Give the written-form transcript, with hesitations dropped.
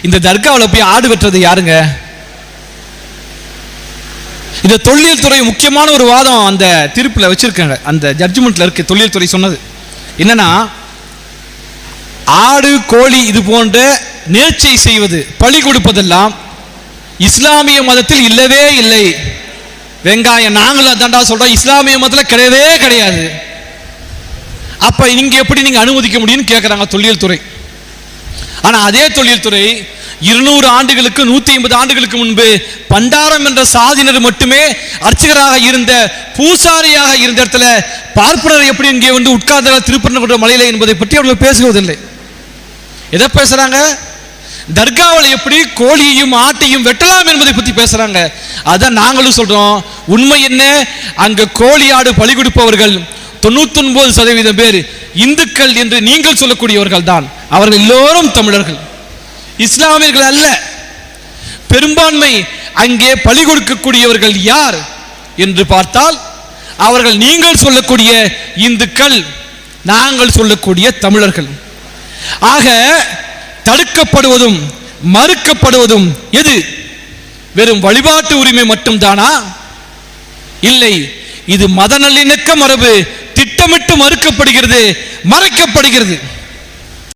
இந்த தர்காவில் போய் ஆடு வெட்டுறது யாருங்க? இந்த தொல்லியல் துறை முக்கியமான ஒரு வாதம் அந்த தீர்ப்பில் வச்சிருக்காங்க. அந்த ஜட்ஜ்மெண்ட்ல இருக்கு. தொல்லியல் துறை சொன்னது என்னன்னா, ஆடு கோழி இது போன்ற நேர்ச்சை செய்வது, பலி கொடுப்பதெல்லாம் இஸ்லாமிய மதத்தில் இல்லவே இல்லை. வெங்காயம் நாங்களும் அதாண்டா சொல்றோம், இஸ்லாமிய மதத்தில் கிடையவே கிடையாது. அப்ப நீங்க எப்படி நீங்க அனுமதிக்க முடியும்னு கேட்கிறாங்க தொல்லியல் துறை. ஆனா அதே தொல்லியல் துறை 200 ஆண்டுகளுக்கு 150 ஆண்டுகளுக்கு முன்பு பண்டாரம் என்ற சாதியினர் மட்டுமே அர்ச்சகராக இருந்த, பூசாரியாக இருந்த இடத்துல பார்ப்பனர் எப்படி இங்கே வந்து உட்கார்ந்த திருப்பரங்குன்ற மலையில என்பதை பற்றி அவர்கள் பேசுவதில்லை. எதை பேசுறாங்க? தர்காவில் எப்படி கோழியையும் ஆட்டையும் வெட்டலாம் என்பதை பற்றி பேசுறாங்க. அதான் நாங்களும் சொல்றோம். உண்மை என்ன? அங்க கோழி ஆடு பலி கொடுப்பவர்கள் 99% பேர் இந்துக்கள் என்று நீங்கள் சொல்லக்கூடியவர்கள் தான். அவர்கள் எல்லோரும் தமிழர்கள், இஸ்லாமியர்கள் அல்ல. பெரும்பான்மை அங்கே பலி கொடுக்கக்கூடியவர்கள் யார் என்று பார்த்தால் அவர்கள் நீங்கள் சொல்லக்கூடிய இந்துக்கள், நாங்கள் சொல்லக்கூடிய தமிழர்கள். ஆக தடுக்கப்படுவதும் மறுக்கப்படுவதும் எது? வெறும் வழிபாட்டு உரிமை மட்டும்தானா? இல்லை, இது மத நல்லிணக்க மரபு திட்டமிட்டு மறுக்கப்படுகிறது, மறைக்கப்படுகிறது.